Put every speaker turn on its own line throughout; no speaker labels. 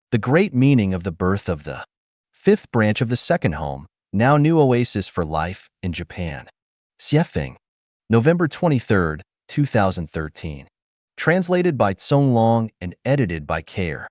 The great meaning of the birth of the fifth branch of the second home, now new oasis for life in Japan. Xiefeng, November 23, 2013. Translated by Tsong Long and edited by Care.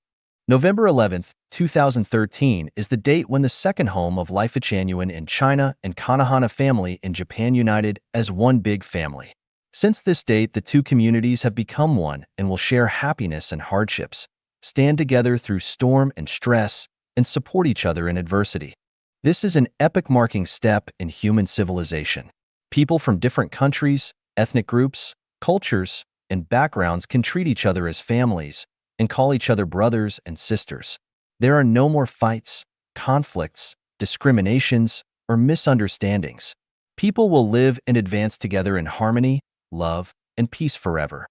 November 11, 2013 is the date when the second home of Lifechanyuan in China and Kanahana family in Japan united as one big family. Since this date, the two communities have become one and will share happiness and hardships, stand together through storm and stress, and support each other in adversity. This is an epoch-marking step in human civilization. People from different countries, ethnic groups, cultures, and backgrounds can treat each other as families and call each other brothers and sisters. There are no more fights, conflicts, discriminations, or misunderstandings. People will live and advance together in harmony, love, and peace forever.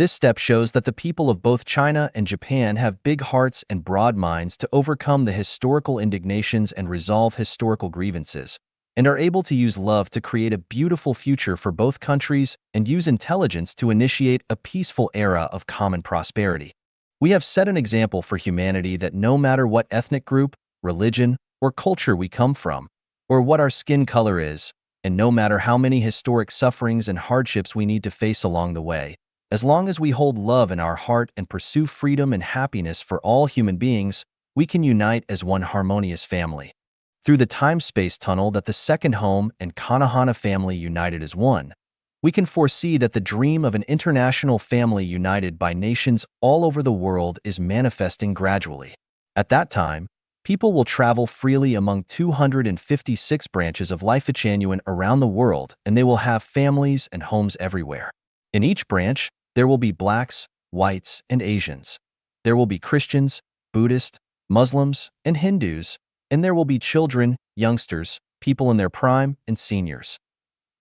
This step shows that the people of both China and Japan have big hearts and broad minds to overcome the historical indignations and resolve historical grievances, and are able to use love to create a beautiful future for both countries and use intelligence to initiate a peaceful era of common prosperity. We have set an example for humanity that no matter what ethnic group, religion, or culture we come from, or what our skin color is, and no matter how many historic sufferings and hardships we need to face along the way, as long as we hold love in our heart and pursue freedom and happiness for all human beings, we can unite as one harmonious family. Through the time-space tunnel that the second home and Kanahana family united as one, we can foresee that the dream of an international family united by nations all over the world is manifesting gradually. At that time, people will travel freely among 256 branches of Lifechanyuan around the world, and they will have families and homes everywhere. In each branch, there will be blacks, whites, and Asians. There will be Christians, Buddhists, Muslims, and Hindus, and there will be children, youngsters, people in their prime, and seniors.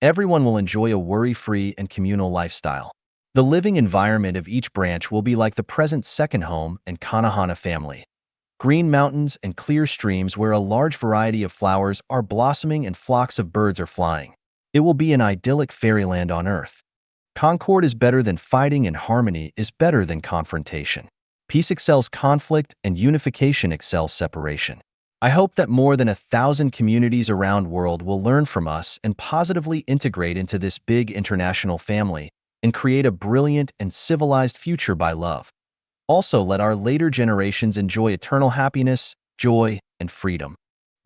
Everyone will enjoy a worry-free and communal lifestyle. The living environment of each branch will be like the present second home and Kanahana family. Green mountains and clear streams where a large variety of flowers are blossoming and flocks of birds are flying. It will be an idyllic fairyland on earth. Concord is better than fighting and harmony is better than confrontation. Peace excels conflict and unification excels separation. I hope that more than 1,000 communities around the world will learn from us and positively integrate into this big international family and create a brilliant and civilized future by love. Also, let our later generations enjoy eternal happiness, joy, and freedom.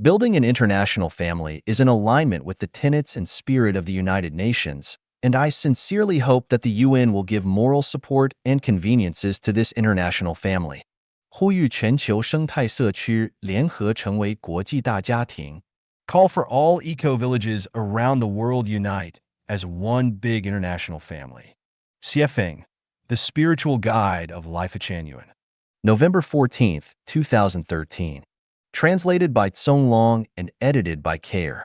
Building an international family is in alignment with the tenets and spirit of the United Nations, and I sincerely hope that the UN will give moral support and conveniences to this international family. 呼吁全球生态社区联合成为国际大家庭. Call for all eco-villages around the world unite as one big international family. Xiefeng, the spiritual guide of Lifechanyuan. November 14, 2013. Translated by Tsong Long and edited by Care.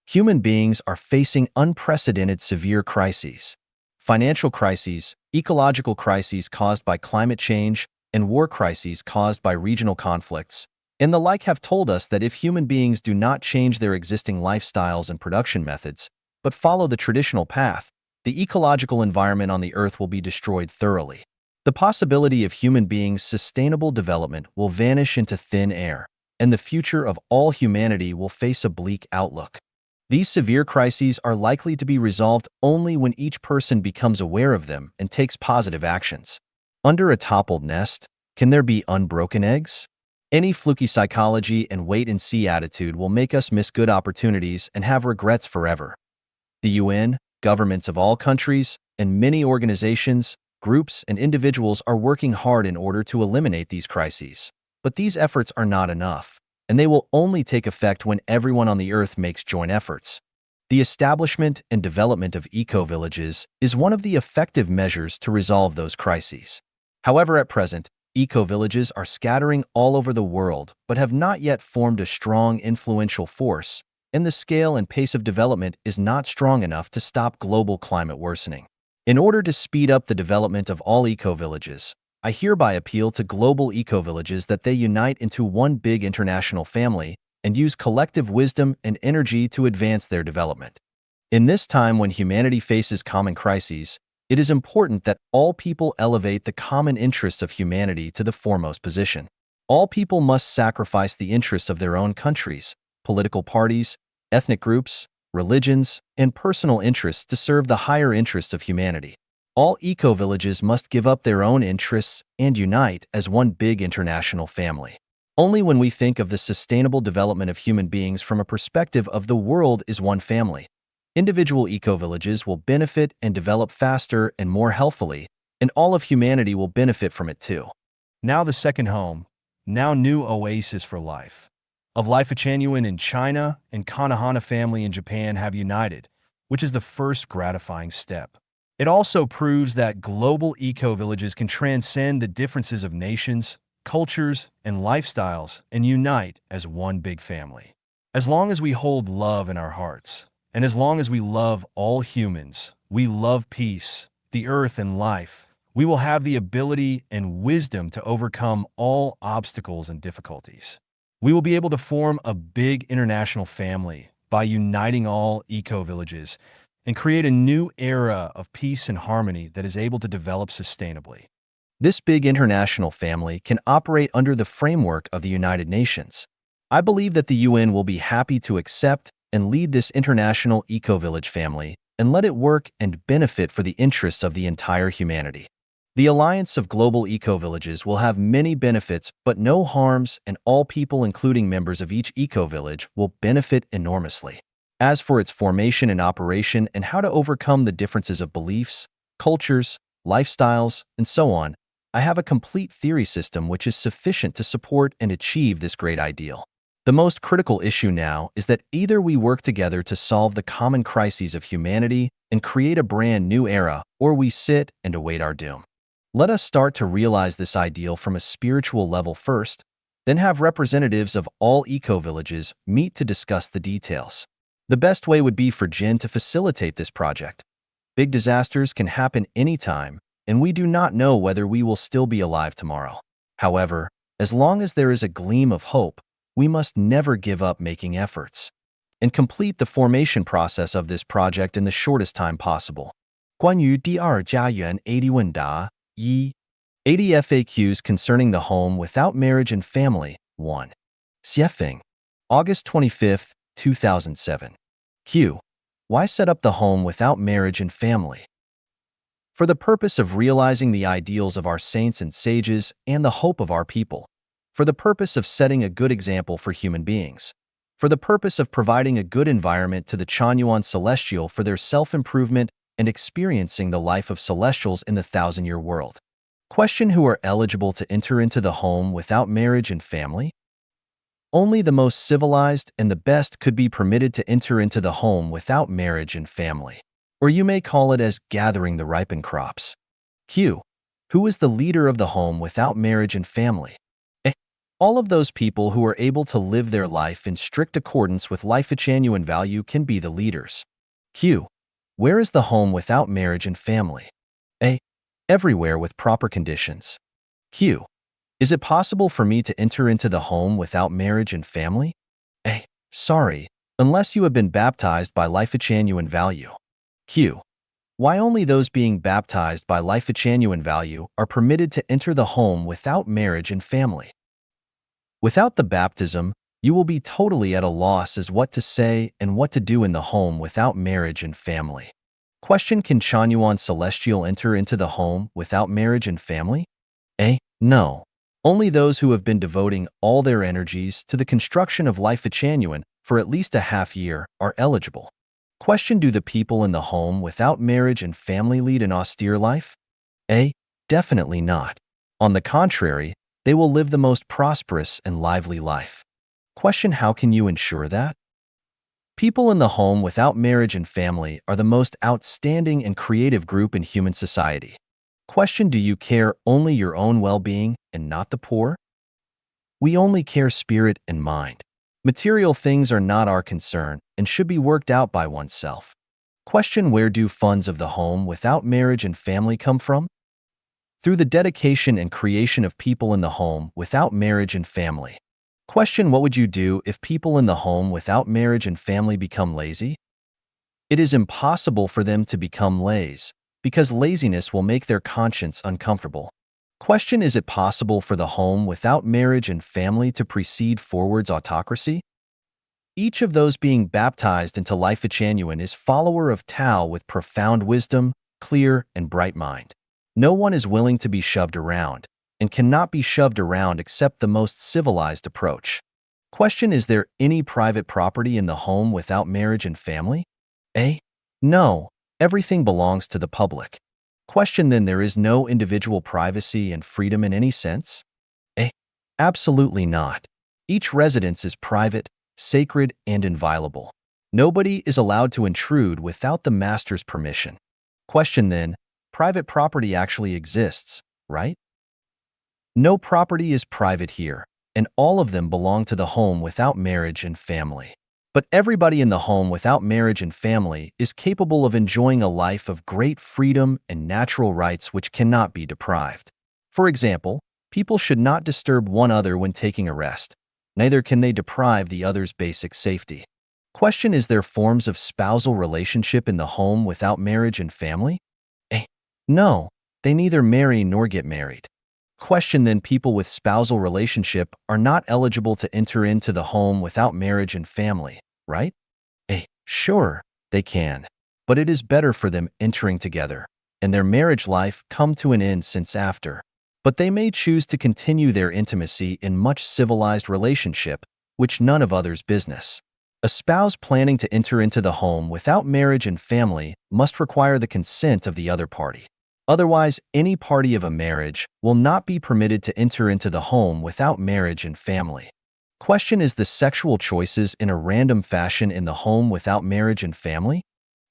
Human beings are facing unprecedented severe crises. Financial crises, ecological crises caused by climate change, and war crises caused by regional conflicts, and the like have told us that if human beings do not change their existing lifestyles and production methods, but follow the traditional path, the ecological environment on the earth will be destroyed thoroughly. The possibility of human beings' sustainable development will vanish into thin air, and the future of all humanity will face a bleak outlook. These severe crises are likely to be resolved only when each person becomes aware of them and takes positive actions. Under a toppled nest, can there be unbroken eggs? Any fluky psychology and wait-and-see attitude will make us miss good opportunities and have regrets forever. The UN, governments of all countries, and many organizations, groups, and individuals are working hard in order to eliminate these crises. But these efforts are not enough, and they will only take effect when everyone on the earth makes joint efforts. The establishment and development of eco-villages is one of the effective measures to resolve those crises. However, at present, eco-villages are scattering all over the world but have not yet formed a strong, influential force, and the scale and pace of development is not strong enough to stop global climate worsening. In order to speed up the development of all eco-villages, I hereby appeal to global eco-villages that they unite into one big international family and use collective wisdom and energy to advance their development. In this time when humanity faces common crises, it is important that all people elevate the common interests of humanity to the foremost position. All people must sacrifice the interests of their own countries, political parties, ethnic groups, religions, and personal interests to serve the higher interests of humanity. All eco-villages must give up their own interests and unite as one big international family. Only when we think of the sustainable development of human beings from a perspective of the world is one family, individual eco-villages will benefit and develop faster and more healthfully, and all of humanity will benefit from it too. Now the second home, now new oasis for life. Of Lifechanyuan in China and Kanahana family in Japan have united, which is the first gratifying step. It also proves that global eco-villages can transcend the differences of nations, cultures, and lifestyles and unite as one big family. As long as we hold love in our hearts, and as long as we love all humans, we love peace, the earth, and life, we will have the ability and wisdom to overcome all obstacles and difficulties. We will be able to form a big international family by uniting all eco-villages and create a new era of peace and harmony that is able to develop sustainably. This big international family can operate under the framework of the United Nations. I believe that the UN will be happy to accept and lead this international eco-village family and let it work and benefit for the interests of the entire humanity. The alliance of global eco-villages will have many benefits but no harms, and all people, including members of each eco-village, will benefit enormously. As for its formation and operation and how to overcome the differences of beliefs, cultures, lifestyles, and so on, I have a complete theory system which is sufficient to support and achieve this great ideal. The most critical issue now is that either we work together to solve the common crises of humanity and create a brand new era, or we sit and await our doom. Let us start to realize this ideal from a spiritual level first, then have representatives of all eco-villages meet to discuss the details. The best way would be for Jin to facilitate this project. Big disasters can happen anytime, and we do not know whether we will still be alive tomorrow. However, as long as there is a gleam of hope, we must never give up making efforts and complete the formation process of this project in the shortest time possible. 关于第二家园 80问答 1. 80 FAQs concerning the home without marriage and family. 1. Xiefeng. August 25, 2007. Q. Why set up the home without marriage and family? For the purpose of realizing the ideals of our saints and sages and the hope of our people. For the purpose of setting a good example for human beings. For the purpose of providing a good environment to the Chanyuan celestial for their self-improvement and experiencing the life of celestials in the thousand-year world. Question: who are eligible to enter into the home without marriage and family? Only the most civilized and the best could be permitted to enter into the home without marriage and family. Or you may call it as gathering the ripened crops. Q. Who is the leader of the home without marriage and family? A. All of those people who are able to live their life in strict accordance with Lifechanyuan value can be the leaders. Q. Where is the home without marriage and family? A. Everywhere with proper conditions. Q. Is it possible for me to enter into the home without marriage and family? A. Sorry, unless you have been baptized by Lifechanyuan value. Q. Why only those being baptized by Lifechanyuan value are permitted to enter the home without marriage and family? Without the baptism, you will be totally at a loss as what to say and what to do in the home without marriage and family. Question: can Chanyuan Celestial enter into the home without marriage and family? A. No. Only those who have been devoting all their energies to the construction of Lifechanyuan for at least a half year are eligible. Question: do the people in the home without marriage and family lead an austere life? A. Definitely not. On the contrary, they will live the most prosperous and lively life. Question: how can you ensure that? People in the home without marriage and family are the most outstanding and creative group in human society. Question: do you care only your own well-being and not the poor? We only care spirit and mind. Material things are not our concern and should be worked out by oneself. Question: where do funds of the home without marriage and family come from? Through the dedication and creation of people in the home without marriage and family. Question: what would you do if people in the home without marriage and family become lazy? It is impossible for them to become lazy, because laziness will make their conscience uncomfortable. Question: is it possible for the home without marriage and family to precede forwards autocracy? Each of those being baptized into Lifechanyuan is follower of Tao with profound wisdom, clear and bright mind. No one is willing to be shoved around, and cannot be shoved around except the most civilized approach. Question: is there any private property in the home without marriage and family? A. No, everything belongs to the public. Question: then there is no individual privacy and freedom in any sense? A. Absolutely not. Each residence is private, sacred, and inviolable. Nobody is allowed to intrude without the master's permission. Question: then, private property actually exists, right? No property is private here, and all of them belong to the home without marriage and family. But everybody in the home without marriage and family is capable of enjoying a life of great freedom and natural rights which cannot be deprived. For example, people should not disturb one another when taking a rest. Neither can they deprive the other's basic safety. Question: is there forms of spousal relationship in the home without marriage and family? A. No, they neither marry nor get married. Question: then people with spousal relationship are not eligible to enter into the home without marriage and family, right? A. Sure, they can. But it is better for them entering together, and their marriage life come to an end since after. But they may choose to continue their intimacy in much civilized relationship, which none of others' business. A spouse planning to enter into the home without marriage and family must require the consent of the other party. Otherwise, any party of a marriage will not be permitted to enter into the home without marriage and family. Question: is the sexual choices in a random fashion in the home without marriage and family?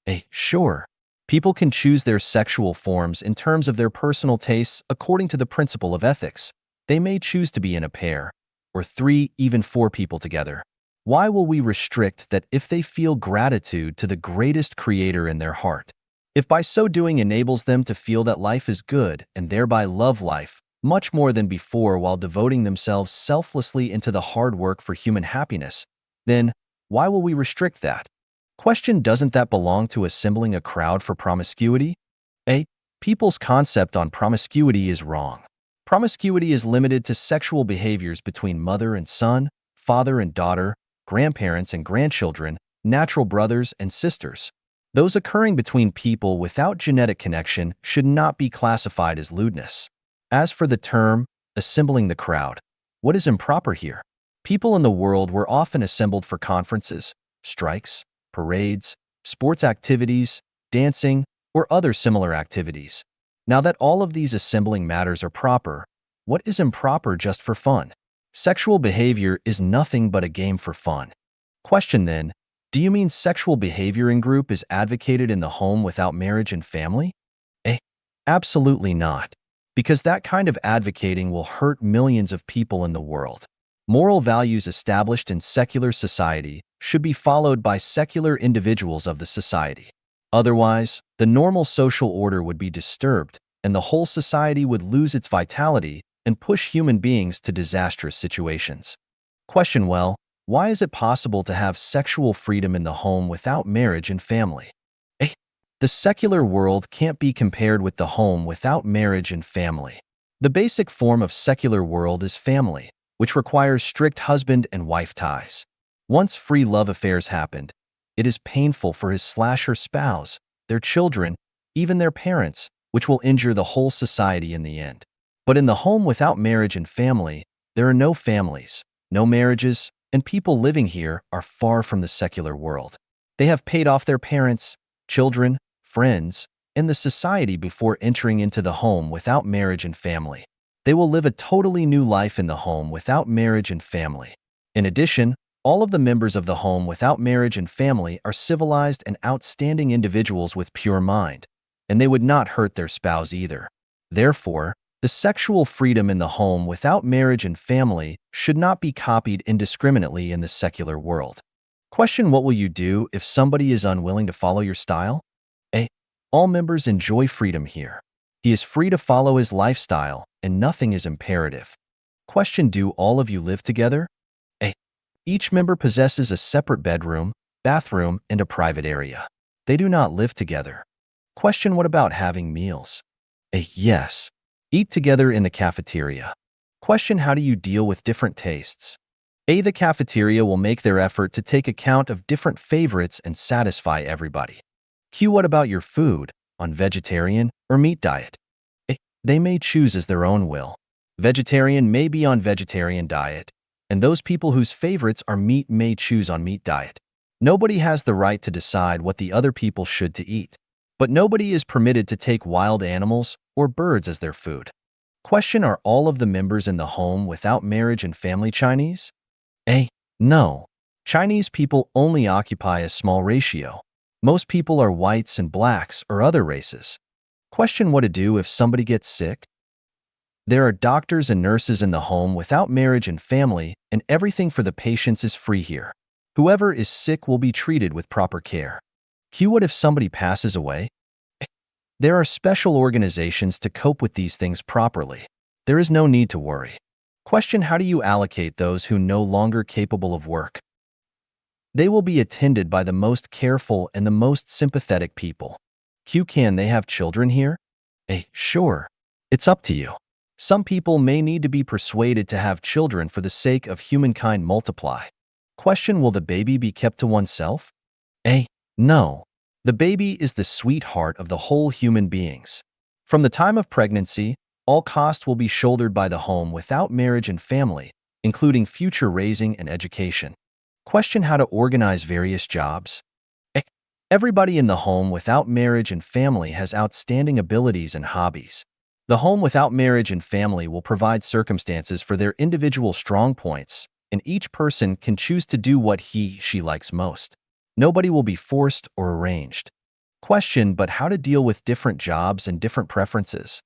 A. Sure. People can choose their sexual forms in terms of their personal tastes according to the principle of ethics. They may choose to be in a pair, or 3, even 4 people together. Why will we restrict that if they feel gratitude to the greatest creator in their heart? If by so doing enables them to feel that life is good and thereby love life much more than before while devoting themselves selflessly into the hard work for human happiness, then why will we restrict that? Question: doesn't that belong to assembling a crowd for promiscuity? A. People's concept on promiscuity is wrong. Promiscuity is limited to sexual behaviors between mother and son, father and daughter, grandparents and grandchildren, natural brothers and sisters. Those occurring between people without genetic connection should not be classified as lewdness. As for the term, assembling the crowd, what is improper here? People in the world were often assembled for conferences, strikes, parades, sports activities, dancing, or other similar activities. Now that all of these assembling matters are proper, what is improper just for fun? Sexual behavior is nothing but a game for fun. Question: then, do you mean sexual behavior in group is advocated in the home without marriage and family? A. Absolutely not. Because that kind of advocating will hurt millions of people in the world. Moral values established in secular society should be followed by secular individuals of the society. Otherwise, the normal social order would be disturbed, and the whole society would lose its vitality and push human beings to disastrous situations. Question: well, why is it possible to have sexual freedom in the home without marriage and family? A. The secular world can't be compared with the home without marriage and family. The basic form of secular world is family, which requires strict husband and wife ties. Once free love affairs happened, it is painful for his/her spouse, their children, even their parents, which will injure the whole society in the end. But in the home without marriage and family, there are no families, no marriages, and people living here are far from the secular world. They have paid off their parents, children, friends, and the society before entering into the home without marriage and family. They will live a totally new life in the home without marriage and family. In addition, all of the members of the home without marriage and family are civilized and outstanding individuals with pure mind, and they would not hurt their spouse either. Therefore, the sexual freedom in the home without marriage and family should not be copied indiscriminately in the secular world. Question: what will you do if somebody is unwilling to follow your style? A. All members enjoy freedom here. He is free to follow his lifestyle, and nothing is imperative. Question: do all of you live together? A. Each member possesses a separate bedroom, bathroom, and a private area. They do not live together. Question: what about having meals? A. Yes. Eat together in the cafeteria. Question: how do you deal with different tastes? A. The cafeteria will make their effort to take account of different favorites and satisfy everybody. Q. What about your food? On vegetarian or meat diet? A. They may choose as their own will. Vegetarian may be on vegetarian diet, and those people whose favorites are meat may choose on meat diet. Nobody has the right to decide what the other people should to eat, but nobody is permitted to take wild animals or birds as their food. Question: are all of the members in the home without marriage and family Chinese? A. No. Chinese people only occupy a small ratio. Most people are whites and blacks or other races. Question: what to do if somebody gets sick? There are doctors and nurses in the home without marriage and family, and everything for the patients is free here. Whoever is sick will be treated with proper care. Q. What if somebody passes away? There are special organizations to cope with these things properly. There is no need to worry. Question: how do you allocate those who no longer capable of work? They will be attended by the most careful and the most sympathetic people. Q. Can they have children here? A. Sure. It's up to you. Some people may need to be persuaded to have children for the sake of humankind multiply. Question: will the baby be kept to oneself? A. No. The baby is the sweetheart of the whole human beings. From the time of pregnancy, all costs will be shouldered by the home without marriage and family, including future raising and education. Question: how to organize various jobs? A. Everybody in the home without marriage and family has outstanding abilities and hobbies. The home without marriage and family will provide circumstances for their individual strong points, and each person can choose to do what she likes most. Nobody will be forced or arranged. Question: but how to deal with different jobs and different preferences?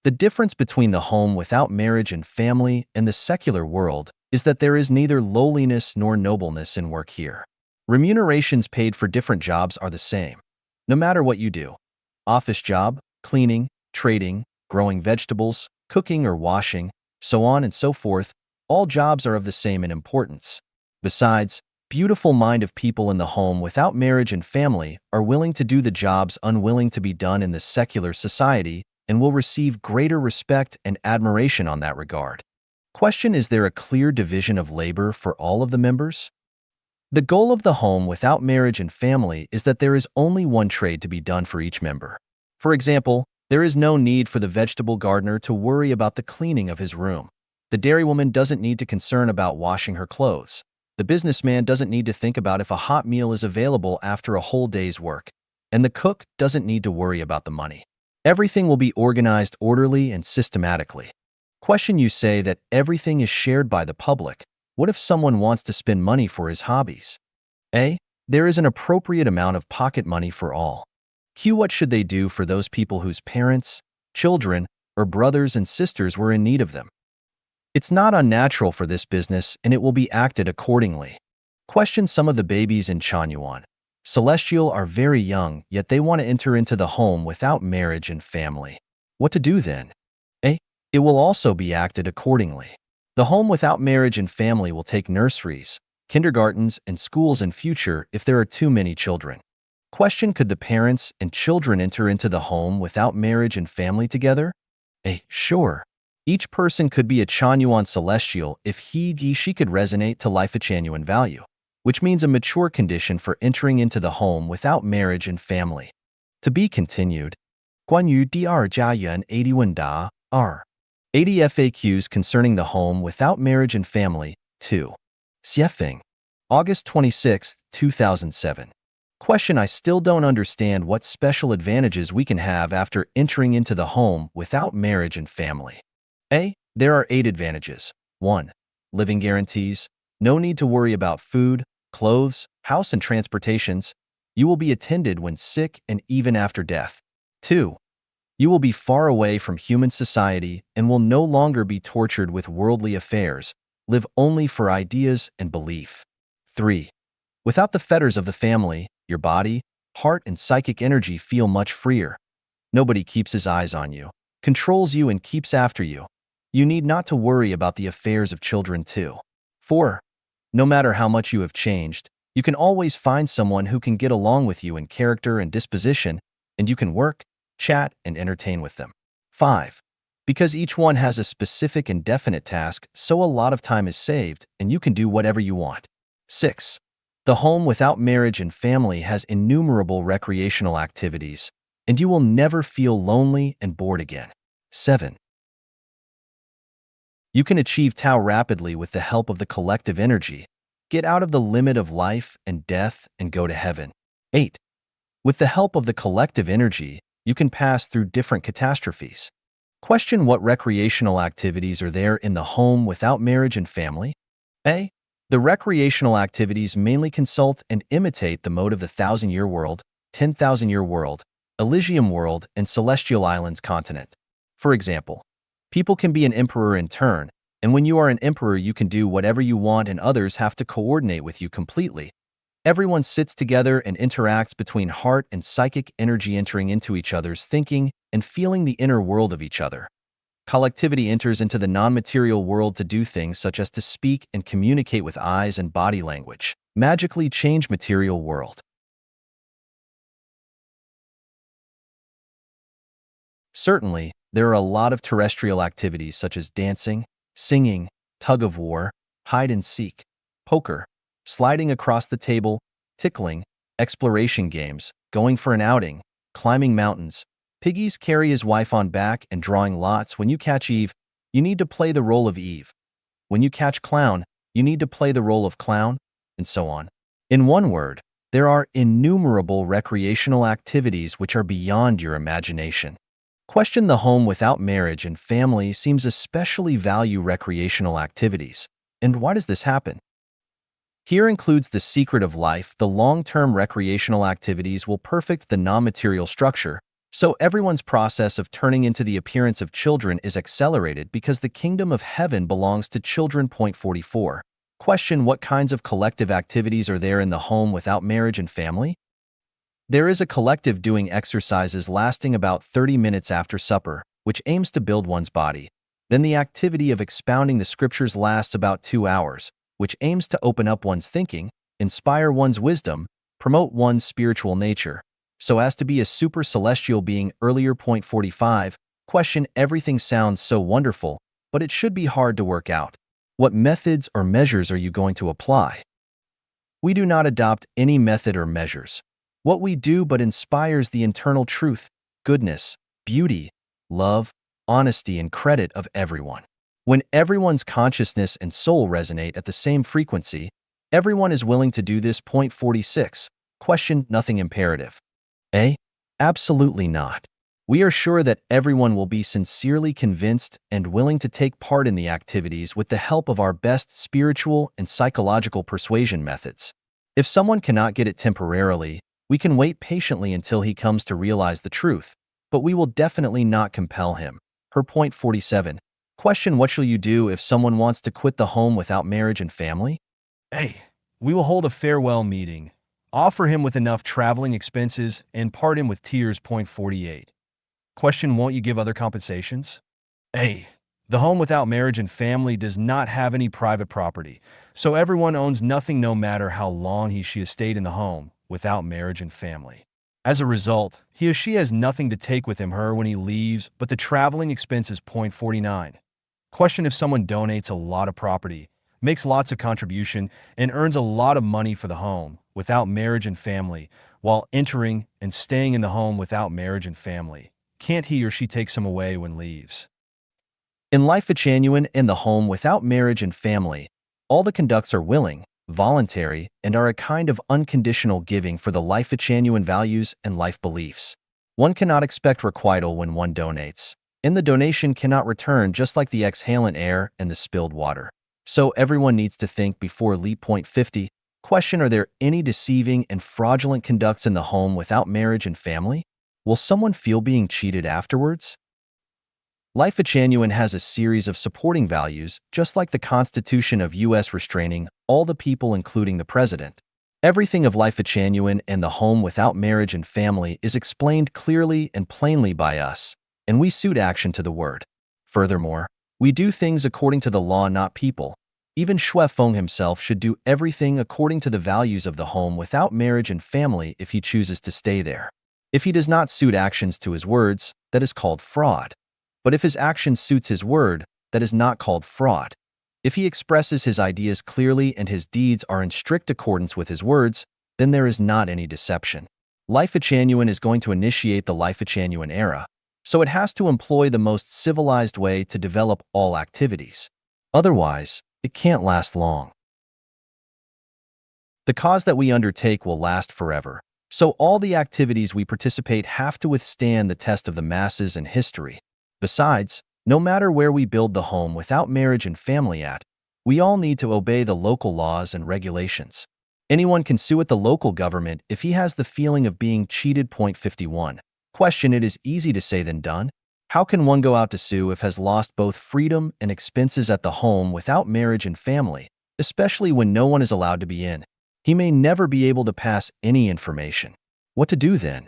The difference between the home without marriage and family and the secular world is that there is neither lowliness nor nobleness in work here. Remunerations paid for different jobs are the same, no matter what you do. Office job, cleaning, trading, growing vegetables, cooking or washing, so on and so forth, all jobs are of the same in importance. Besides, beautiful mind of people in the home without marriage and family are willing to do the jobs unwilling to be done in the secular society and will receive greater respect and admiration on that regard. Question: is there a clear division of labor for all of the members? The goal of the home without marriage and family is that there is only one trade to be done for each member. For example, there is no need for the vegetable gardener to worry about the cleaning of his room. The dairywoman doesn't need to concern about washing her clothes. The businessman doesn't need to think about if a hot meal is available after a whole day's work. And the cook doesn't need to worry about the money. Everything will be organized orderly and systematically. Question: you say that everything is shared by the public. What if someone wants to spend money for his hobbies? A. There is an appropriate amount of pocket money for all. Q. What should they do for those people whose parents, children, or brothers and sisters were in need of them? It's not unnatural for this business, and it will be acted accordingly. Question: some of the babies in Chanyuan, Celestial, are very young, yet they want to enter into the home without marriage and family. What to do then? A. It will also be acted accordingly. The home without marriage and family will take nurseries, kindergartens, and schools in future if there are too many children. Question: could the parents and children enter into the home without marriage and family together? A. Sure. Each person could be a Chanyuan Celestial if she could resonate to Lifechanyuan value, which means a mature condition for entering into the home without marriage and family. To be continued. 关于第二家园80问答 R. 80 FAQs concerning the home without marriage and family 2. Xiefeng. August 26, 2007. Question: I still don't understand what special advantages we can have after entering into the home without marriage and family. A. There are 8 advantages. 1. Living guarantees. No need to worry about food, clothes, house, and transportations. You will be attended when sick and even after death. 2. You will be far away from human society and will no longer be tortured with worldly affairs. Live only for ideas and belief. 3. Without the fetters of the family, your body, heart, and psychic energy feel much freer. Nobody keeps his eyes on you, controls you, and keeps after you. You need not to worry about the affairs of children too. 4. No matter how much you have changed, you can always find someone who can get along with you in character and disposition, and you can work, chat, and entertain with them. 5. Because each one has a specific and definite task, so a lot of time is saved and you can do whatever you want. 6. The home without marriage and family has innumerable recreational activities, and you will never feel lonely and bored again. 7. You can achieve Tao rapidly with the help of the collective energy. Get out of the limit of life and death and go to heaven. 8. With the help of the collective energy, you can pass through different catastrophes. Question: what recreational activities are there in the home without marriage and family? A. The recreational activities mainly consult and imitate the mode of the Thousand-Year World, 10,000-Year World, Elysium World, and Celestial Islands continent. For example, people can be an emperor in turn, and when you are an emperor you can do whatever you want and others have to coordinate with you completely. Everyone sits together and interacts between heart and psychic energy, entering into each other's thinking and feeling the inner world of each other. Collectivity enters into the non-material world to do things such as to speak and communicate with eyes and body language, magically change material world. Certainly, there are a lot of terrestrial activities such as dancing, singing, tug-of-war, hide-and-seek, poker, sliding across the table, tickling, exploration games, going for an outing, climbing mountains. Piggies carry his wife on back and drawing lots. When you catch Eve, you need to play the role of Eve. When you catch clown, you need to play the role of clown, and so on. In one word, there are innumerable recreational activities which are beyond your imagination. Question: the home without marriage and family seems especially value recreational activities. And why does this happen? Here includes the secret of life. The long-term recreational activities will perfect the non-material structure, so everyone's process of turning into the appearance of children is accelerated because the kingdom of heaven belongs to children. Point 44. Question: what kinds of collective activities are there in the home without marriage and family? There is a collective doing exercises lasting about 30 minutes after supper, which aims to build one's body. Then the activity of expounding the scriptures lasts about 2 hours, which aims to open up one's thinking, inspire one's wisdom, promote one's spiritual nature, so as to be a super celestial being. Earlier. Point 45. Question: everything sounds so wonderful, but it should be hard to work out. What methods or measures are you going to apply? We do not adopt any method or measures. What we do but inspires the internal truth, goodness, beauty, love, honesty, and credit of everyone. When everyone's consciousness and soul resonate at the same frequency, everyone is willing to do this. Point 46. Question: nothing imperative. A. Absolutely not. We are sure that everyone will be sincerely convinced and willing to take part in the activities with the help of our best spiritual and psychological persuasion methods. If someone cannot get it temporarily, we can wait patiently until he comes to realize the truth, but we will definitely not compel him. Her. Point 47. Question: what shall you do if someone wants to quit the home without marriage and family? A. We will hold a farewell meeting, offer him with enough traveling expenses, and part him with tears. Point 48. Question: won't you give other compensations? A. The home without marriage and family does not have any private property, so everyone owns nothing no matter how long she has stayed in the home without marriage and family. As a result, he or she has nothing to take with him her when he leaves but the traveling expenses. Point 49. Question: if someone donates a lot of property, makes lots of contribution, and earns a lot of money for the home without marriage and family, while entering and staying in the home without marriage and family, can't he or she take some away when leaves? In Lifechanyuan, in the home without marriage and family, all the conducts are willing, voluntary, and are a kind of unconditional giving for the Lifechanyuan values and life beliefs. One cannot expect requital when one donates, and the donation cannot return, just like the exhalant air and the spilled water. So everyone needs to think before leap. Point 50. Question: are there any deceiving and fraudulent conducts in the home without marriage and family? Will someone feel being cheated afterwards? Lifechanyuan has a series of supporting values, just like the Constitution of U.S. restraining all the people including the President. Everything of Lifechanyuan and the home without marriage and family is explained clearly and plainly by us, and we suit action to the word. Furthermore, we do things according to the law, not people. Even Shui Feng himself should do everything according to the values of the home without marriage and family if he chooses to stay there. If he does not suit actions to his words, that is called fraud. But if his action suits his word, that is not called fraud. If he expresses his ideas clearly and his deeds are in strict accordance with his words, then there is not any deception. Lifechanyuan is going to initiate the Lifechanyuan era, so it has to employ the most civilized way to develop all activities. Otherwise, it can't last long. The cause that we undertake will last forever, so all the activities we participate have to withstand the test of the masses and history. Besides, no matter where we build the home without marriage and family at, we all need to obey the local laws and regulations. Anyone can sue at the local government if he has the feeling of being cheated. Point 51. Question: it is easy to say than done. How can one go out to sue if has lost both freedom and expenses at the home without marriage and family, especially when no one is allowed to be in? He may never be able to pass any information. What to do then?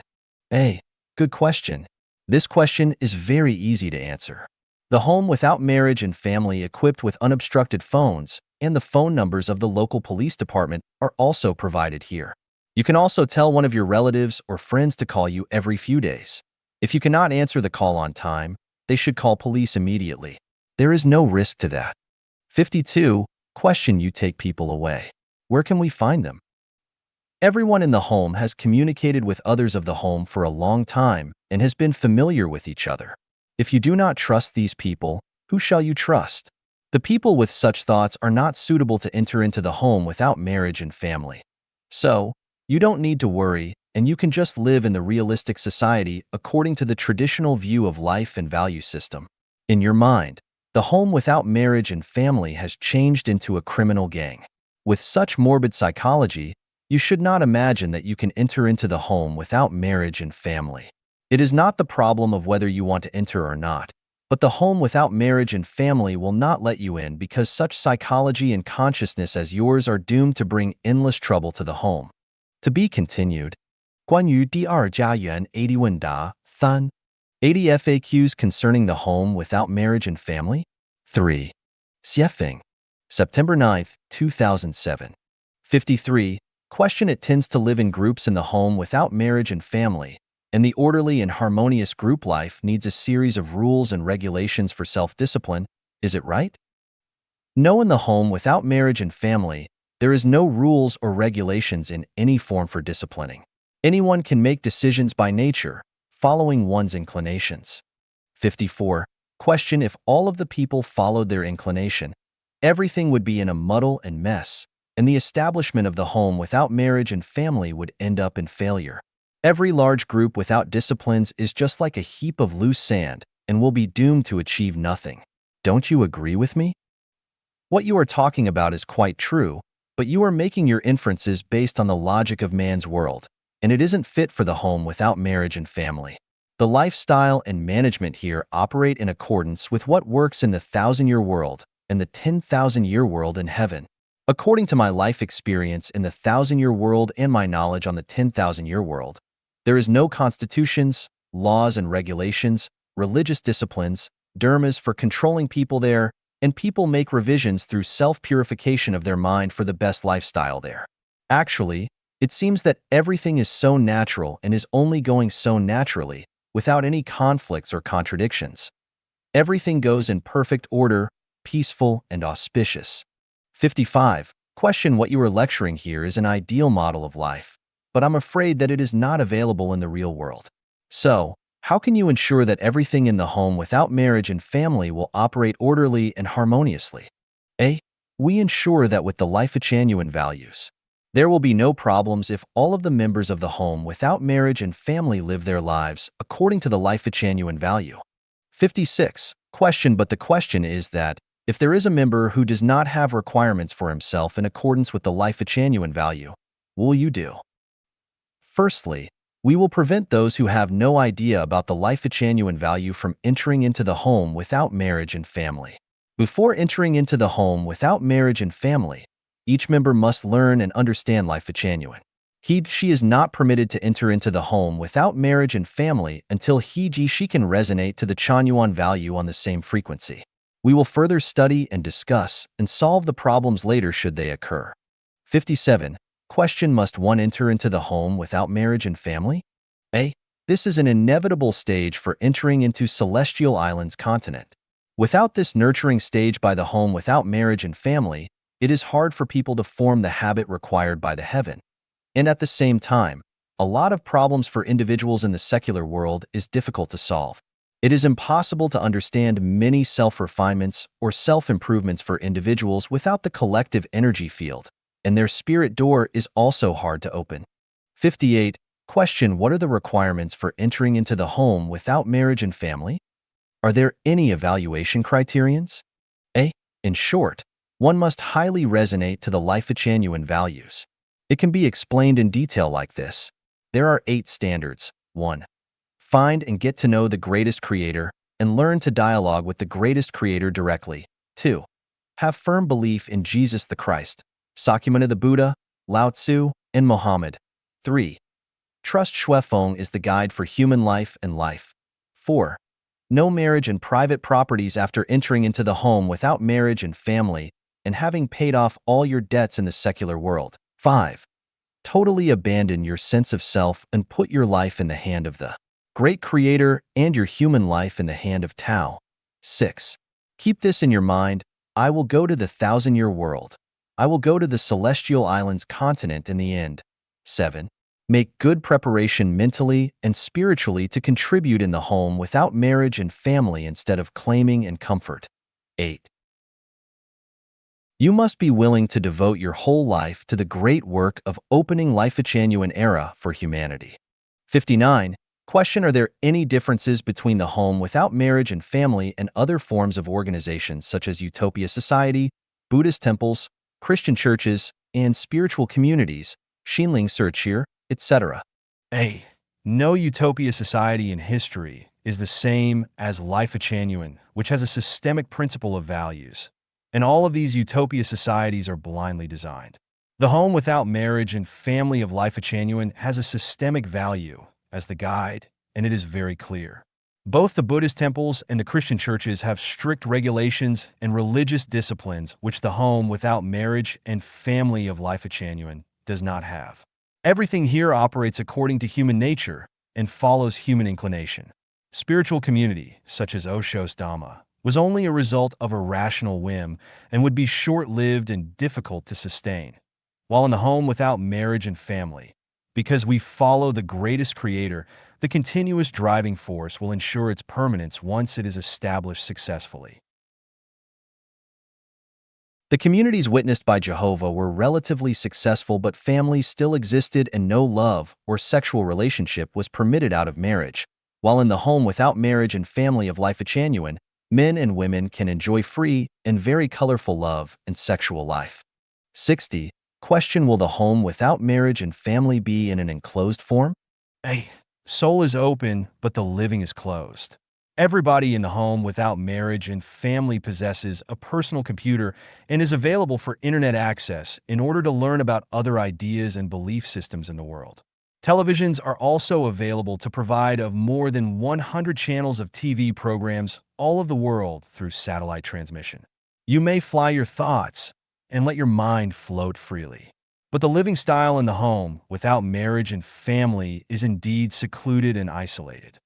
Good question. This question is very easy to answer. The home without marriage and family equipped with unobstructed phones and the phone numbers of the local police department are also provided here. You can also tell one of your relatives or friends to call you every few days. If you cannot answer the call on time, they should call police immediately. There is no risk to that. 52. Question: you take people away. Where can we find them? Everyone in the home has communicated with others of the home for a long time and has been familiar with each other. If you do not trust these people, who shall you trust? The people with such thoughts are not suitable to enter into the home without marriage and family. So, you don't need to worry, and you can just live in the realistic society according to the traditional view of life and value system. In your mind, the home without marriage and family has changed into a criminal gang. With such morbid psychology, you should not imagine that you can enter into the home without marriage and family. It is not the problem of whether you want to enter or not, but the home without marriage and family will not let you in because such psychology and consciousness as yours are doomed to bring endless trouble to the home. To be continued. 关于第二家园80问答 3. 80 FAQs concerning the home without marriage and family? 3. Xiefeng. September 9, 2007. 53. Question: it tends to live in groups in the home without marriage and family, and the orderly and harmonious group life needs a series of rules and regulations for self-discipline. Is it right? No, in the home without marriage and family, there is no rules or regulations in any form for disciplining. Anyone can make decisions by nature, following one's inclinations. 54. Question: if all of the people followed their inclination, everything would be in a muddle and mess, and the establishment of the home without marriage and family would end up in failure. Every large group without disciplines is just like a heap of loose sand and will be doomed to achieve nothing. Don't you agree with me? What you are talking about is quite true, but you are making your inferences based on the logic of man's world, and it isn't fit for the home without marriage and family. The lifestyle and management here operate in accordance with what works in the 1,000-year world and the 10,000-year world in heaven. According to my life experience in the 1,000-year world and my knowledge on the 10,000-year world, there is no constitutions, laws and regulations, religious disciplines, dharmas for controlling people there, and people make revisions through self-purification of their mind for the best lifestyle there. Actually, it seems that everything is so natural and is only going so naturally, without any conflicts or contradictions. Everything goes in perfect order, peaceful and auspicious. 55. Question: what you are lecturing here is an ideal model of life, but I'm afraid that it is not available in the real world. So, how can you ensure that everything in the home without marriage and family will operate orderly and harmoniously? We ensure that with the Lifechanyuan values, there will be no problems if all of the members of the home without marriage and family live their lives according to the Lifechanyuan value. 56. Question: but the question is that, if there is a member who does not have requirements for himself in accordance with the Lifechanyuan value, what will you do? Firstly, we will prevent those who have no idea about the Lifechanyuan value from entering into the home without marriage and family. Before entering into the home without marriage and family, each member must learn and understand Lifechanyuan. She is not permitted to enter into the home without marriage and family until she can resonate to the Chanyuan value on the same frequency. We will further study and discuss and solve the problems later should they occur. 57. Question: must one enter into the home without marriage and family? This is an inevitable stage for entering into Celestial Island's continent. Without this nurturing stage by the home without marriage and family, it is hard for people to form the habit required by the heaven. And at the same time, a lot of problems for individuals in the secular world is difficult to solve. It is impossible to understand many self-refinements or self-improvements for individuals without the collective energy field, and their spirit door is also hard to open. 58. Question: what are the requirements for entering into the home without marriage and family? Are there any evaluation criterions? A. In short, one must highly resonate to the Lifechanyuan values. It can be explained in detail like this. There are 8 standards. 1. Find and get to know the greatest creator and learn to dialogue with the greatest creator directly. 2. Have firm belief in Jesus the Christ, Sakyamuni the Buddha, Lao Tzu, and Mohammed. 3. Trust Shui Feng is the guide for human life and life. 4. No marriage and private properties after entering into the home without marriage and family and having paid off all your debts in the secular world. 5. Totally abandon your sense of self and put your life in the hand of the great creator and your human life in the hand of Tao. 6. Keep this in your mind. I will go to the 1,000-year world. I will go to the Celestial Islands continent in the end. 7. Make good preparation mentally and spiritually to contribute in the home without marriage and family instead of claiming and comfort. 8. You must be willing to devote your whole life to the great work of opening Lifechanyuan era for humanity. 59. Question: are there any differences between the home without marriage and family and other forms of organizations such as Utopia Society, Buddhist temples, Christian churches, and spiritual communities, Xinling Sirchir, etc.? A. No Utopia Society in history is the same as Lifechanyuan, which has a systemic principle of values. And all of these Utopia Societies are blindly designed. The home without marriage and family of Lifechanyuan has a systemic value as the guide, and it is very clear. Both the Buddhist temples and the Christian churches have strict regulations and religious disciplines which the home without marriage and family of Lifechanyuan does not have. Everything here operates according to human nature and follows human inclination. Spiritual community, such as Osho's Dhamma, was only a result of a rational whim and would be short-lived and difficult to sustain. While in the home without marriage and family, because we follow the greatest creator, the continuous driving force will ensure its permanence once it is established successfully. The communities witnessed by Jehovah were relatively successful, but families still existed and no love or sexual relationship was permitted out of marriage. While in the home without marriage and family of Lifechanyuan, men and women can enjoy free and very colorful love and sexual life. 60. Question: will the home without marriage and family be in an enclosed form? A. Soul is open, but the living is closed. Everybody in the home without marriage and family possesses a personal computer and is available for internet access in order to learn about other ideas and belief systems in the world. Televisions are also available to provide of more than 100 channels of TV programs all of the world through satellite transmission. You may fly your thoughts and let your mind float freely. But the living style in the home without marriage and family is indeed secluded and isolated.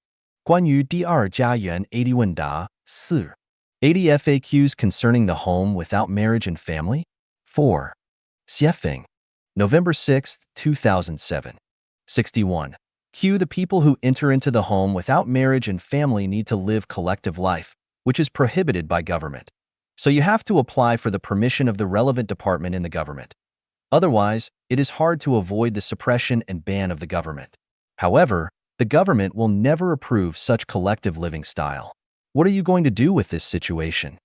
关于第二家园80问答4 80 FAQs concerning the home without marriage and family. 4. Xiefeng, November 6, 2007. 61. Q. The people who enter into the home without marriage and family need to live collective life, which is prohibited by government. So you have to apply for the permission of the relevant department in the government. Otherwise, it is hard to avoid the suppression and ban of the government. However, the government will never approve such collective living style. What are you going to do with this situation?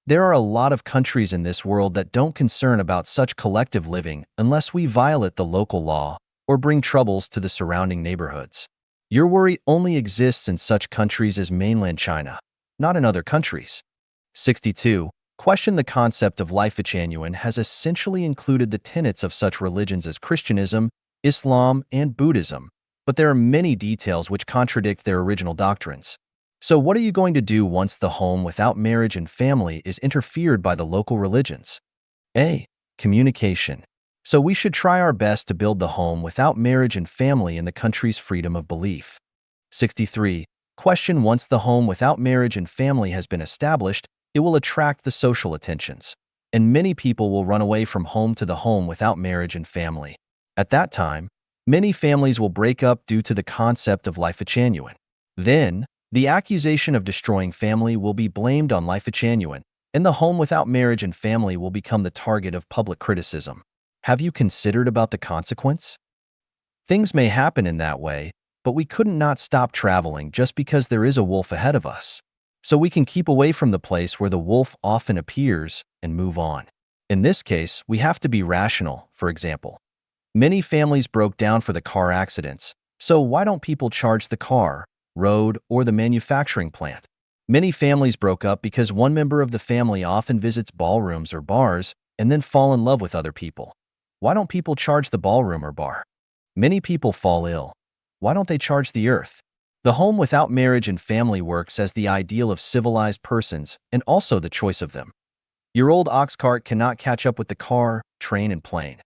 There are a lot of countries in this world that don't concern about such collective living unless we violate the local law or bring troubles to the surrounding neighborhoods. Your worry only exists in such countries as mainland China, not in other countries. 62. Question: the concept of Lifechanyuan has essentially included the tenets of such religions as Christianism, Islam, and Buddhism, but there are many details which contradict their original doctrines. So what are you going to do once the home without marriage and family is interfered by the local religions? A. Communication. So we should try our best to build the home without marriage and family in the country's freedom of belief. 63. Question: once the home without marriage and family has been established, it will attract the social attentions, and many people will run away from home to the home without marriage and family. At that time, many families will break up due to the concept of Lifechanyuan. Then, the accusation of destroying family will be blamed on Lifechanyuan, and the home without marriage and family will become the target of public criticism. Have you considered about the consequence? Things may happen in that way, but we couldn't not stop traveling just because there is a wolf ahead of us. So we can keep away from the place where the wolf often appears and move on. In this case, we have to be rational. For example, many families broke down for the car accidents, so why don't people charge the car, road, or the manufacturing plant? Many families broke up because one member of the family often visits ballrooms or bars and then fall in love with other people. Why don't people charge the ballroom or bar? Many people fall ill. Why don't they charge the earth? The home without marriage and family works as the ideal of civilized persons and also the choice of them. Your old ox cart cannot catch up with the car, train, and plane.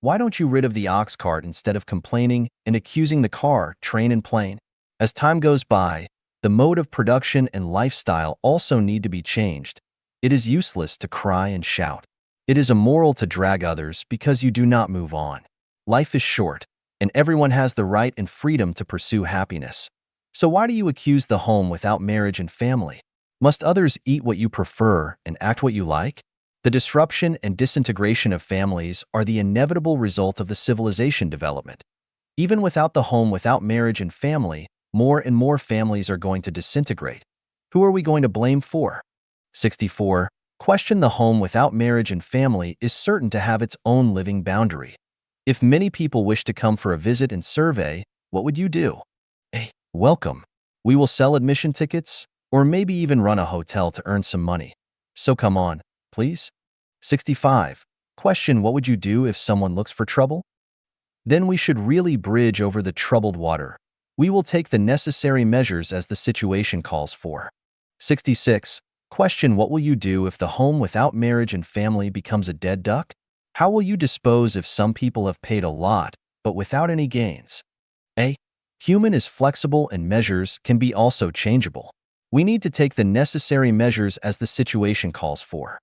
Why don't you rid of the ox cart instead of complaining and accusing the car, train, and plane? As time goes by, the mode of production and lifestyle also need to be changed. It is useless to cry and shout. It is immoral to drag others because you do not move on. Life is short, and everyone has the right and freedom to pursue happiness. So why do you accuse the home without marriage and family? Must others eat what you prefer and act what you like? The disruption and disintegration of families are the inevitable result of the civilization development. Even without the home without marriage and family, more and more families are going to disintegrate. Who are we going to blame for? 64. Question: the home without marriage and family is certain to have its own living boundary. If many people wish to come for a visit and survey, what would you do? A. Welcome. We will sell admission tickets, or maybe even run a hotel to earn some money. So come on, please. 65. Question: what would you do if someone looks for trouble? Then we should really bridge over the troubled water. We will take the necessary measures as the situation calls for. 66. Question: what will you do if the home without marriage and family becomes a dead duck? How will you dispose if some people have paid a lot, but without any gains? A. Human is flexible and measures can be also changeable. We need to take the necessary measures as the situation calls for.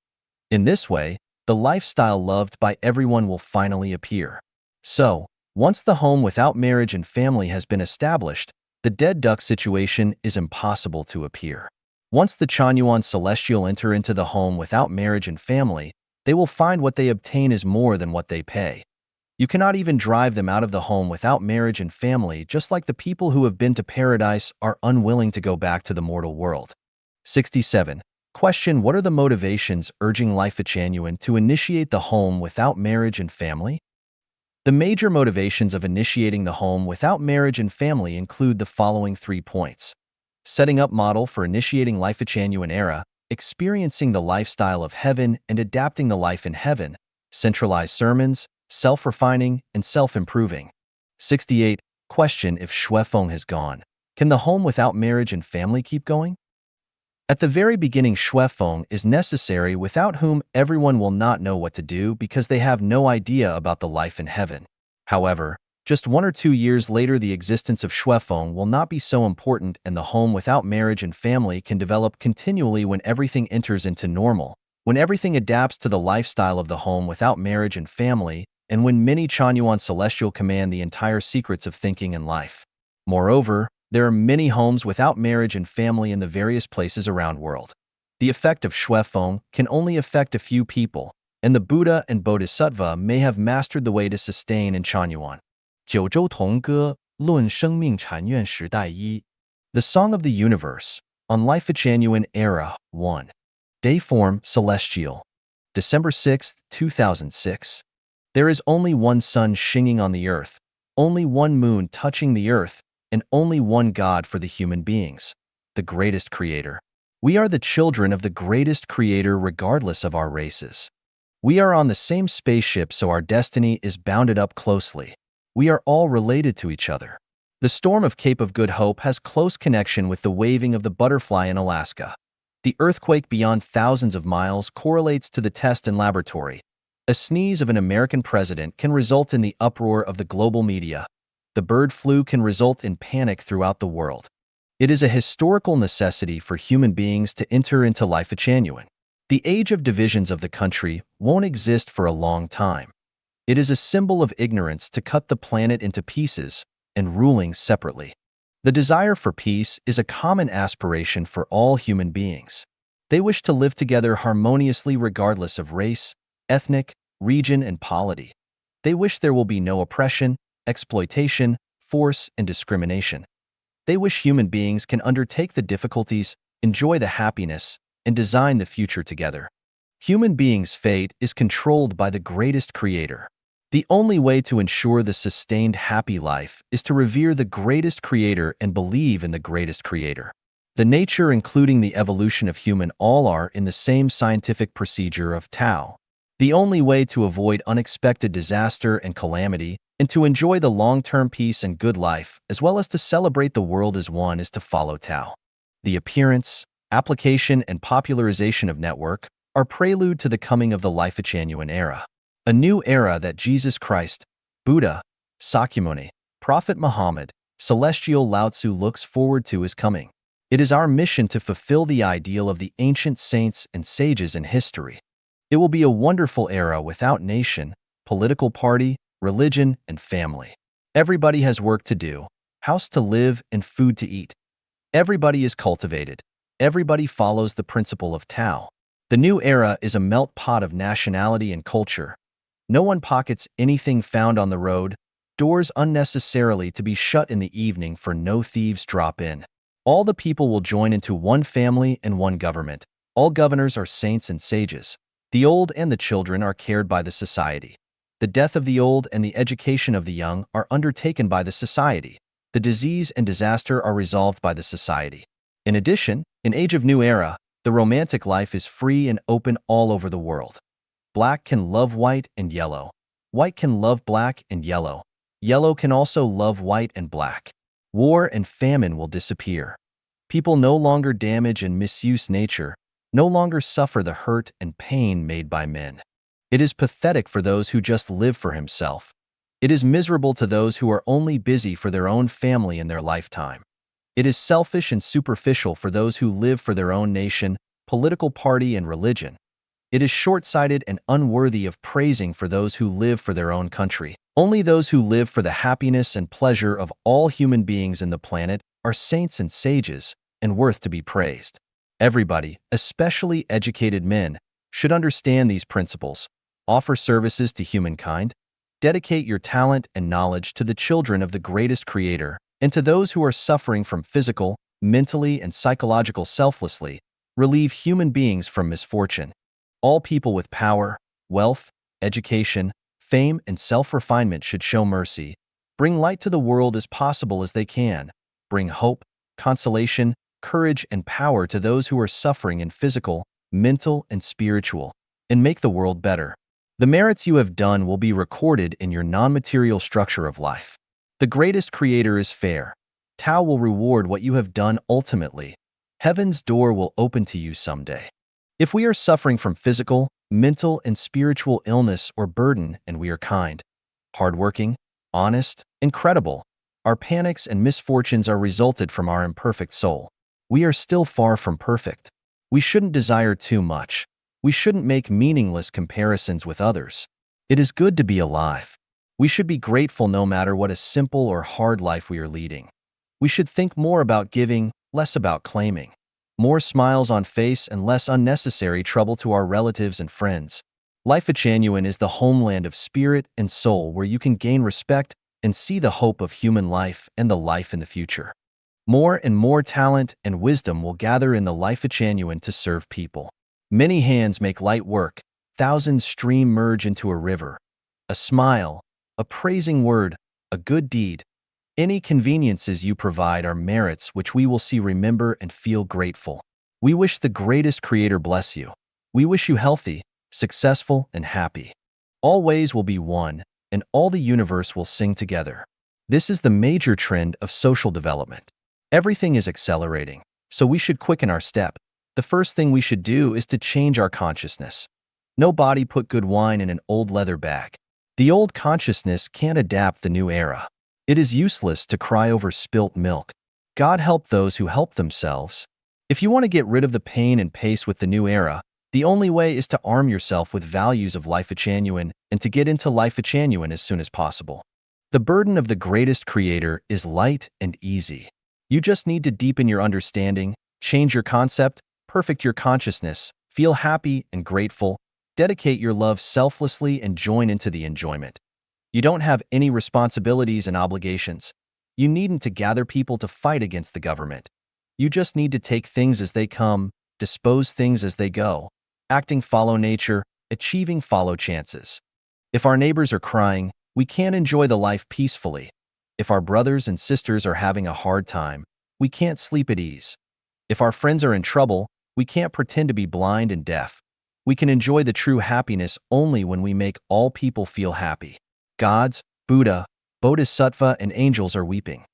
In this way, the lifestyle loved by everyone will finally appear. So, once the home without marriage and family has been established, the dead duck situation is impossible to appear. Once the Chanyuan celestial enter into the home without marriage and family, they will find what they obtain is more than what they pay. You cannot even drive them out of the home without marriage and family, just like the people who have been to paradise are unwilling to go back to the mortal world. 67. Question: what are the motivations urging Lifechanyuan to initiate the home without marriage and family? The major motivations of initiating the home without marriage and family include the following 3 points. Setting up model for initiating Lifechanyuan era, experiencing the lifestyle of heaven and adapting the life in heaven, centralized sermons, self-refining, and self-improving. 68. Question: if Shuefeng has gone, can the home without marriage and family keep going? At the very beginning, Shuefeng is necessary, without whom everyone will not know what to do because they have no idea about the life in heaven. However, just 1 or 2 years later, the existence of Shuefeng will not be so important, and the home without marriage and family can develop continually when everything enters into normal, when everything adapts to the lifestyle of the home without marriage and family, and when many Chanyuan celestial command the entire secrets of thinking and life. Moreover, there are many homes without marriage and family in the various places around world. The effect of Shuefeng can only affect a few people, and the Buddha and Bodhisattva may have mastered the way to sustain in Chanyuan. 九州同歌论生命禅院时代一 The Song of the Universe, on Lifechanyuan Era 1. Day Form Celestial. December 6, 2006. There is only one sun shining on the earth, only one moon touching the earth, and only one God for the human beings, the greatest creator. We are the children of the greatest creator regardless of our races. We are on the same spaceship, so our destiny is bounded up closely. We are all related to each other. The storm of Cape of Good Hope has close connection with the waving of the butterfly in Alaska. The earthquake beyond thousands of miles correlates to the test in laboratory. A sneeze of an American president can result in the uproar of the global media. The bird flu can result in panic throughout the world. It is a historical necessity for human beings to enter into Lifechanyuan. The age of divisions of the country won't exist for a long time. It is a symbol of ignorance to cut the planet into pieces and ruling separately. The desire for peace is a common aspiration for all human beings. They wish to live together harmoniously regardless of race, ethnic, region, and polity. They wish there will be no oppression, exploitation, force, and discrimination. They wish human beings can undertake the difficulties, enjoy the happiness, and design the future together. Human beings' fate is controlled by the greatest creator. The only way to ensure the sustained happy life is to revere the greatest creator and believe in the greatest creator. The nature, including the evolution of human, all are in the same scientific procedure of Tao. The only way to avoid unexpected disaster and calamity and to enjoy the long-term peace and good life, as well as to celebrate the world as one, is to follow Tao. The appearance, application, and popularization of network are prelude to the coming of the Lifechanyuan era. A new era that Jesus Christ, Buddha, Sakyamuni, Prophet Muhammad, Celestial Lao Tzu looks forward to is coming. It is our mission to fulfill the ideal of the ancient saints and sages in history. It will be a wonderful era without nation, political party, religion, and family. Everybody has work to do, house to live, and food to eat. Everybody is cultivated. Everybody follows the principle of Tao. The new era is a melt pot of nationality and culture. No one pockets anything found on the road, doors unnecessarily to be shut in the evening for no thieves drop in. All the people will join into one family and one government. All governors are saints and sages. The old and the children are cared by the society. The death of the old and the education of the young are undertaken by the society. The disease and disaster are resolved by the society. In addition, in Age of New Era, the romantic life is free and open all over the world. Black can love white and yellow. White can love black and yellow. Yellow can also love white and black. War and famine will disappear. People no longer damage and misuse nature, no longer suffer the hurt and pain made by men. It is pathetic for those who just live for himself. It is miserable to those who are only busy for their own family in their lifetime. It is selfish and superficial for those who live for their own nation, political party, and religion. It is short-sighted and unworthy of praising for those who live for their own country. Only those who live for the happiness and pleasure of all human beings in the planet are saints and sages and worth to be praised. Everybody, especially educated men, should understand these principles, offer services to humankind, dedicate your talent and knowledge to the children of the greatest creator, and to those who are suffering from physical, mentally, and psychological selflessly, relieve human beings from misfortune. All people with power, wealth, education, fame, and self-refinement should show mercy, bring light to the world as possible as they can, bring hope, consolation, courage, and power to those who are suffering in physical, mental, and spiritual, and make the world better. The merits you have done will be recorded in your non-material structure of life. The greatest creator is fair. Tao will reward what you have done ultimately. Heaven's door will open to you someday. If we are suffering from physical, mental, and spiritual illness or burden and we are kind, hardworking, honest, and credible, our panics and misfortunes are resulted from our imperfect soul. We are still far from perfect. We shouldn't desire too much. We shouldn't make meaningless comparisons with others. It is good to be alive. We should be grateful no matter what a simple or hard life we are leading. We should think more about giving, less about claiming. More smiles on face and less unnecessary trouble to our relatives and friends. Lifechanyuan is the homeland of spirit and soul where you can gain respect and see the hope of human life and the life in the future. More and more talent and wisdom will gather in the Lifechanyuan to serve people. Many hands make light work, thousands stream merge into a river. A smile, a praising word, a good deed. Any conveniences you provide are merits which we will see, remember, and feel grateful. We wish the greatest creator bless you. We wish you healthy, successful, and happy. All ways will be one, and all the universe will sing together. This is the major trend of social development. Everything is accelerating, so we should quicken our step. The first thing we should do is to change our consciousness. No body put good wine in an old leather bag. The old consciousness can't adapt the new era. It is useless to cry over spilt milk. God help those who help themselves. If you want to get rid of the pain and pace with the new era, the only way is to arm yourself with values of Lifechanyuan and to get into Lifechanyuan as soon as possible. The burden of the greatest creator is light and easy. You just need to deepen your understanding, change your concept, perfect your consciousness, feel happy and grateful, dedicate your love selflessly and join into the enjoyment. You don't have any responsibilities and obligations. You needn't to gather people to fight against the government. You just need to take things as they come, dispose things as they go. Acting follow nature, achieving follow chances. If our neighbors are crying, we can't enjoy the life peacefully. If our brothers and sisters are having a hard time, we can't sleep at ease. If our friends are in trouble, we can't pretend to be blind and deaf. We can enjoy the true happiness only when we make all people feel happy. Gods, Buddha, Bodhisattva, and angels are weeping.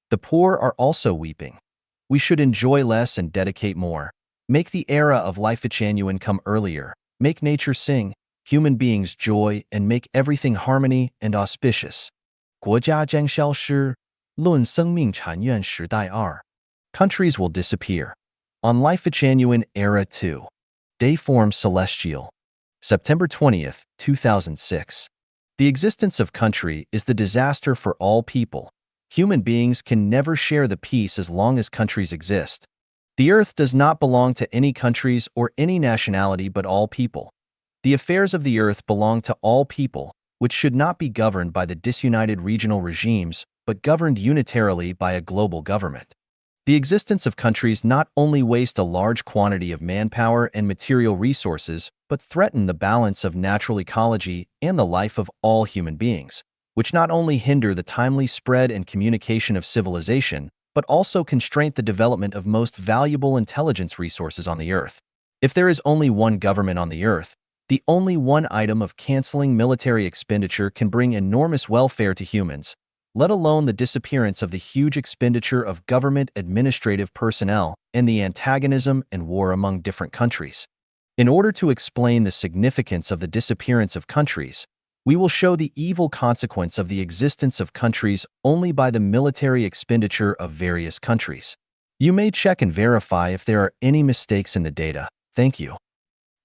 The poor are also weeping. We should enjoy less and dedicate more. Make the era of Lifechanyuan come earlier. Make nature sing, human beings joy, and make everything harmony and auspicious. 国家将消失，论生命禅院时代二. Countries will disappear. On Lifechanyuan Era 2. Dayform Celestial. September 20th, 2006. The existence of country is the disaster for all people. Human beings can never share the peace as long as countries exist. The earth does not belong to any countries or any nationality but all people. The affairs of the earth belong to all people, which should not be governed by the disunited regional regimes, but governed unitarily by a global government. The existence of countries not only waste a large quantity of manpower and material resources, but threaten the balance of natural ecology and the life of all human beings, which not only hinder the timely spread and communication of civilization, but also constrain the development of most valuable intelligence resources on the earth. If there is only one government on the earth, the only one item of canceling military expenditure can bring enormous welfare to humans, let alone the disappearance of the huge expenditure of government administrative personnel and the antagonism and war among different countries. In order to explain the significance of the disappearance of countries, we will show the evil consequence of the existence of countries only by the military expenditure of various countries. You may check and verify if there are any mistakes in the data. Thank you.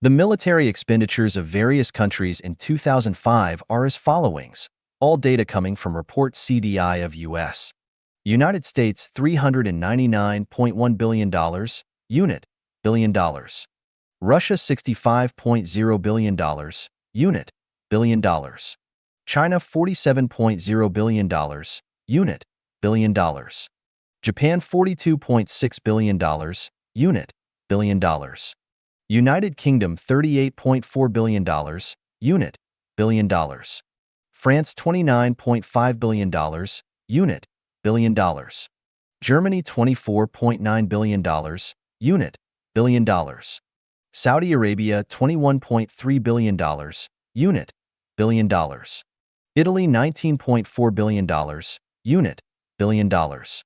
The military expenditures of various countries in 2005 are as followings. All data coming from Report CDI of U.S. United States $399.1 billion, unit, billion dollars. Russia $65.0 billion, unit, billion dollars. China $47.0 billion, unit, billion dollars. Japan $42.6 billion, unit, billion dollars. United Kingdom $38.4 billion, unit, billion dollars. France $29.5 billion, unit, billion dollars. Germany $24.9 billion, unit, billion dollars. Saudi Arabia $21.3 billion, unit, billion dollars. Italy $19.4 billion, unit, billion dollars.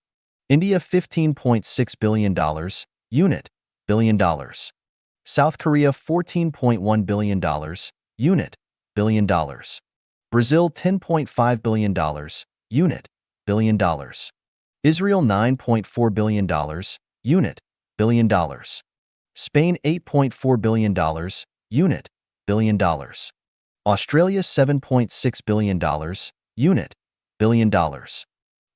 India $15.6 billion, unit, billion dollars. South Korea $14.1 billion, unit, billion dollars. Brazil $10.5 billion, unit, billion dollars. Israel $9.4 billion, unit, billion dollars. Spain $8.4 billion, unit, billion dollars. Australia $7.6 billion, unit, billion dollars.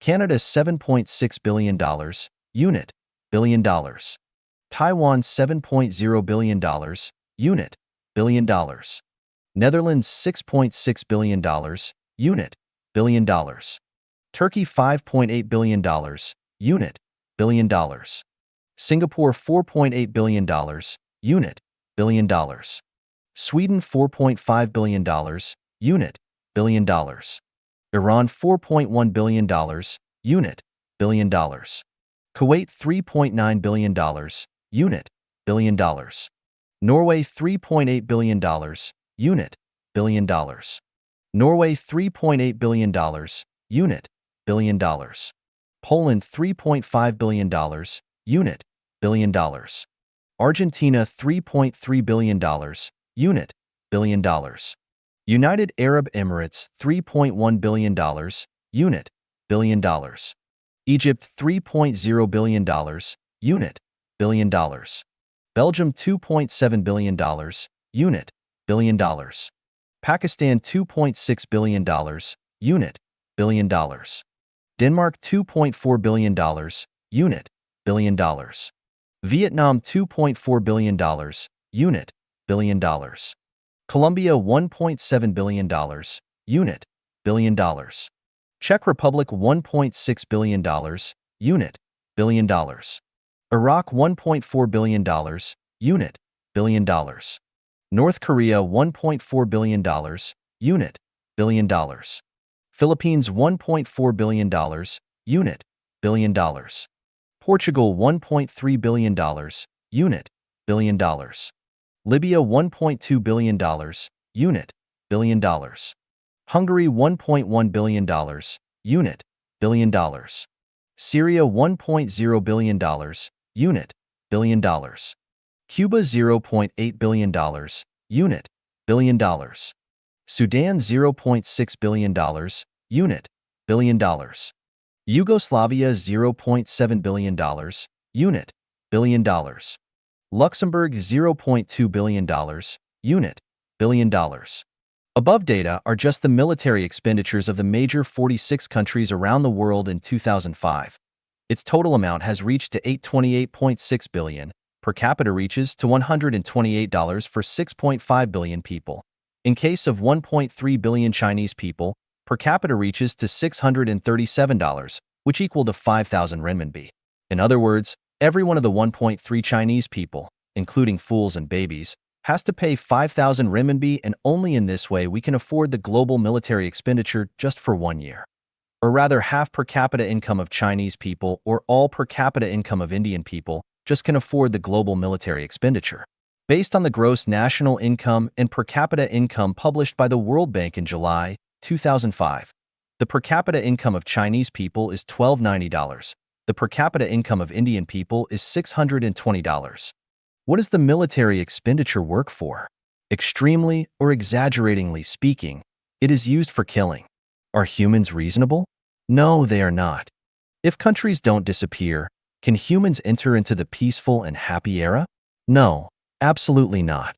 Canada $7.6 billion, unit, billion dollars. Taiwan $7.0 billion, unit, billion dollars. Netherlands $6.6 billion, unit, billion dollars. Turkey $5.8 billion, unit, billion dollars. Singapore $4.8 billion, unit, billion dollars. Sweden $4.5 billion, unit, billion dollars. Iran $4.1 billion, unit, billion dollars. Kuwait $3.9 billion, unit, billion dollars. Norway $3.8 billion, unit, billion dollars. Norway $3.8 billion, unit, billion dollars. Poland $3.5 billion, unit, billion dollars. Argentina $3.3 billion, unit, billion. United Arab Emirates, $3.1 billion, unit, billion. Egypt, $3.0 billion, unit, billion. Belgium, $2.7 billion, unit, billion. Pakistan, $2.6 billion, unit, billion. Denmark, $2.4 billion, unit, billion. Vietnam, $2.4 billion, unit, billion. Colombia, $1.7 billion, unit, billion. Czech Republic, $1.6 billion, unit, billion. Iraq, $1.4 billion, unit, billion. North Korea, $1.4 billion, unit, billion. Philippines, $1.4 billion, unit, billion. Portugal, $1.3 billion, unit, billion. Libya, $1.2 billion, unit, billion. Hungary, $1.1 billion, unit, billion. Syria, $1.0 billion, unit, billion. Cuba, $0.8 billion, unit, billion. Sudan, $0.6 billion, unit, billion. Yugoslavia, $0.7 billion, unit, billion. Luxembourg, $0.2 billion, unit, billion. Above data are just the military expenditures of the major 46 countries around the world in 2005. Its total amount has reached to $828.6 billion, per capita reaches to $128 for 6.5 billion people. In case of 1.3 billion Chinese people, per capita reaches to $637, which equal to 5,000 renminbi. In other words, every one of the 1.3 Chinese people, including fools and babies, has to pay 5,000 renminbi, and only in this way we can afford the global military expenditure just for 1 year. Or rather, half per capita income of Chinese people or all per capita income of Indian people just can afford the global military expenditure. Based on the gross national income and per capita income published by the World Bank in July 2005, the per capita income of Chinese people is $1,290. The per capita income of Indian people is $620. What does the military expenditure work for? Extremely or exaggeratingly speaking, it is used for killing. Are humans reasonable? No, they are not. If countries don't disappear, can humans enter into the peaceful and happy era? No, absolutely not.